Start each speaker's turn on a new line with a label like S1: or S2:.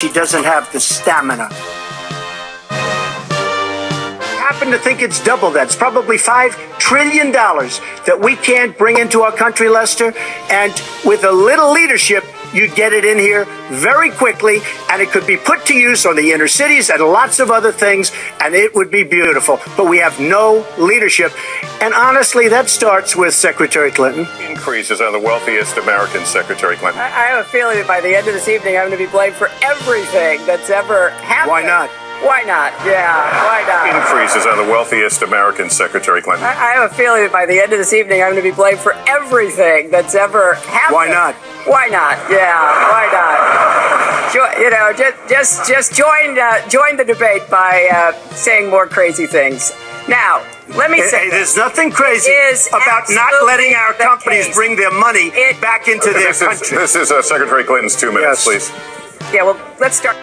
S1: She doesn't have the stamina. I happen to think it's double that. It's probably $5 trillion that we can't bring into our country, Lester. And with a little leadership, you'd get it in here very quickly, and it could be put to use on the inner cities and lots of other things, and it would be beautiful. But we have no leadership. And honestly, that starts with Secretary Clinton.
S2: Increases on the wealthiest Americans, Secretary Clinton.
S3: I have a feeling that by the end of this evening, I'm going to be blamed for everything that's ever happened.
S1: Why not?
S3: Why not? Yeah, why not?
S2: Increases on the wealthiest Americans, Secretary Clinton.
S3: I have a feeling that by the end of this evening, I'm going to be blamed for everything that's ever happened.
S1: Why not?
S3: Why not? Yeah, why not? Just join the debate by saying more crazy things. Now, let me say,
S1: there's nothing crazy about not letting our companies bring their money back into their country.
S2: This is Secretary Clinton's 2 minutes, please.
S3: Yeah, well, let's start.